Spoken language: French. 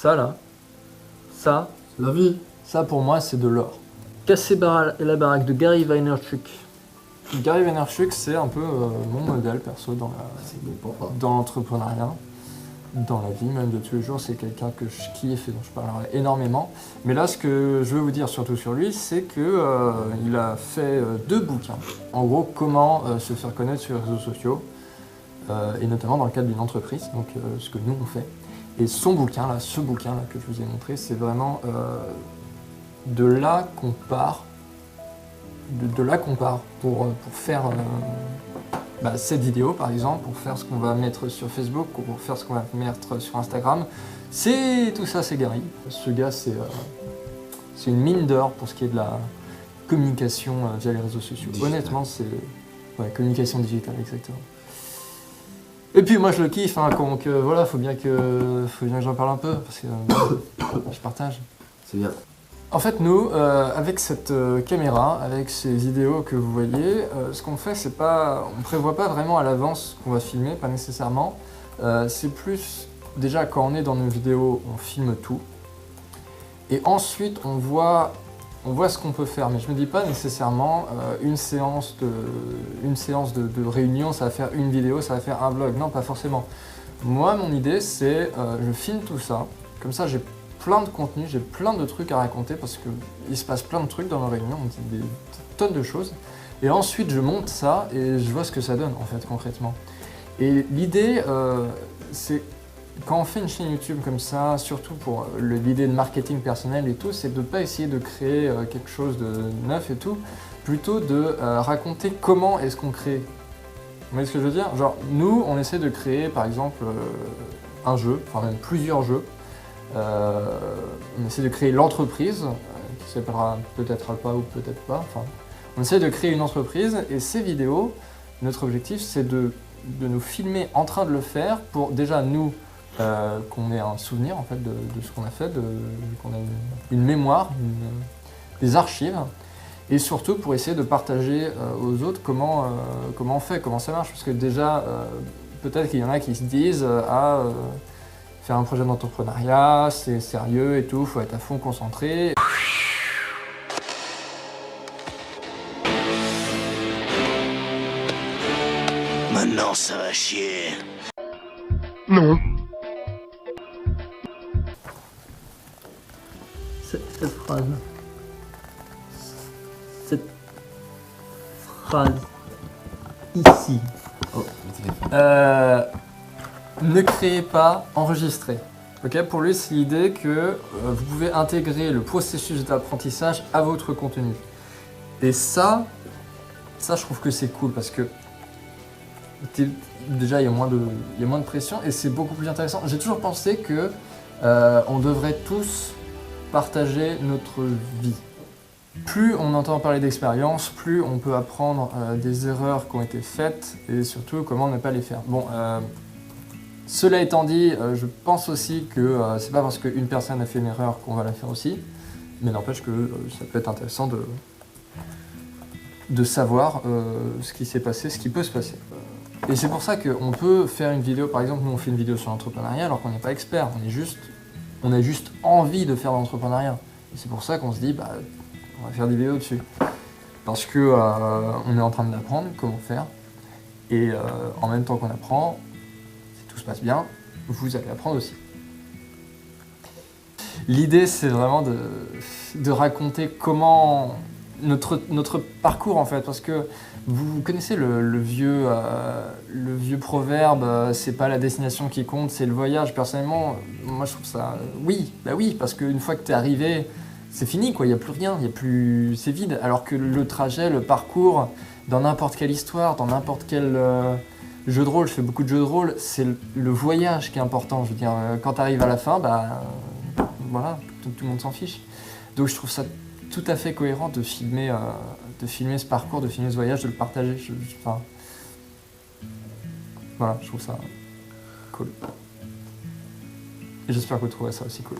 Ça là, ça, La vie. ça pour moi c'est de l'or. Casser la baraque de Gary Vaynerchuk. Gary Vaynerchuk, c'est un peu mon modèle perso dans l'entrepreneuriat, dans la vie même de tous les jours. C'est quelqu'un que je kiffe et dont je parlerai énormément. Mais là, ce que je veux vous dire surtout sur lui, c'est que il a fait 2 bouquins. En gros, comment se faire connaître sur les réseaux sociaux, et notamment dans le cadre d'une entreprise, donc ce que nous on fait. Et son bouquin là, ce bouquin là que je vous ai montré, c'est vraiment de là qu'on part. De là qu'on part pour faire cette vidéo par exemple, pour faire ce qu'on va mettre sur Facebook ou pour faire ce qu'on va mettre sur Instagram. Tout ça c'est Gary. Ce gars c'est une mine d'or pour ce qui est de la communication via les réseaux sociaux. Digital. Honnêtement c'est communication digitale exactement. Et puis moi je le kiffe, hein, donc voilà, faut bien que j'en parle un peu parce que je partage. C'est bien. En fait, nous, avec cette caméra, avec ces vidéos que vous voyez, ce qu'on fait, c'est pas, on prévoit pas vraiment à l'avance ce qu'on va filmer, pas nécessairement. C'est plus, déjà, quand on est dans nos vidéos, on filme tout. Et ensuite, on voit ce qu'on peut faire. Mais je me dis pas nécessairement une séance de réunion, ça va faire une vidéo, ça va faire un vlog. Non, pas forcément. Moi, mon idée, c'est, je filme tout ça. Comme ça, j'ai plein de contenu, j'ai plein de trucs à raconter parce qu'il se passe plein de trucs dans nos réunions, on dit des tonnes de choses. Et ensuite, je monte ça et je vois ce que ça donne, en fait, concrètement. Et l'idée, c'est, quand on fait une chaîne YouTube comme ça, surtout pour l'idée de marketing personnel et tout, c'est de ne pas essayer de créer quelque chose de neuf et tout, plutôt de raconter comment est-ce qu'on crée. Vous voyez ce que je veux dire? Genre, nous, on essaie de créer, par exemple, un jeu, enfin même plusieurs jeux. On essaie de créer l'entreprise, qui s'appellera peut-être Alpa ou peut-être pas. Enfin, on essaie de créer une entreprise et ces vidéos, notre objectif c'est de nous filmer en train de le faire pour déjà nous, qu'on ait un souvenir en fait de ce qu'on a fait, qu'on ait une mémoire, des archives et surtout pour essayer de partager aux autres comment on fait, comment ça marche. Parce que déjà, peut-être qu'il y en a qui se disent faire un projet d'entrepreneuriat, c'est sérieux et tout, faut être à fond concentré. Maintenant ça va chier. Non. Cette phrase. Cette phrase. Ici. Oh, le téléphone. Ne créez pas, enregistrez. Okay, pour lui, c'est l'idée que vous pouvez intégrer le processus d'apprentissage à votre contenu. Et ça je trouve que c'est cool parce que déjà il y a moins de pression et c'est beaucoup plus intéressant. J'ai toujours pensé que on devrait tous partager notre vie. Plus on entend parler d'expérience, plus on peut apprendre des erreurs qui ont été faites et surtout comment ne pas les faire. Bon. Cela étant dit, je pense aussi que c'est pas parce qu'une personne a fait une erreur qu'on va la faire aussi, mais n'empêche que ça peut être intéressant de savoir ce qui s'est passé, ce qui peut se passer. Et c'est pour ça qu'on peut faire une vidéo, par exemple, nous on fait une vidéo sur l'entrepreneuriat alors qu'on n'est pas expert, on a juste envie de faire de l'entrepreneuriat. Et c'est pour ça qu'on se dit, on va faire des vidéos dessus. Parce que on est en train d'apprendre comment faire, et en même temps qu'on apprend, tout se passe bien, vous allez apprendre aussi. L'idée, c'est vraiment de raconter comment notre parcours en fait, parce que vous connaissez le vieux proverbe, c'est pas la destination qui compte, c'est le voyage. Personnellement, moi je trouve ça, oui, parce qu'une fois que t'es arrivé, c'est fini quoi, il y a plus rien, c'est vide. Alors que le trajet, le parcours, dans n'importe quelle histoire, dans n'importe quel jeu de rôle, je fais beaucoup de jeux de rôle, c'est le voyage qui est important. Je veux dire, quand tu arrives à la fin, voilà, tout le monde s'en fiche. Donc je trouve ça tout à fait cohérent de filmer ce parcours, de filmer ce voyage, de le partager. Voilà, je trouve ça cool. Et j'espère que vous trouverez ça aussi cool.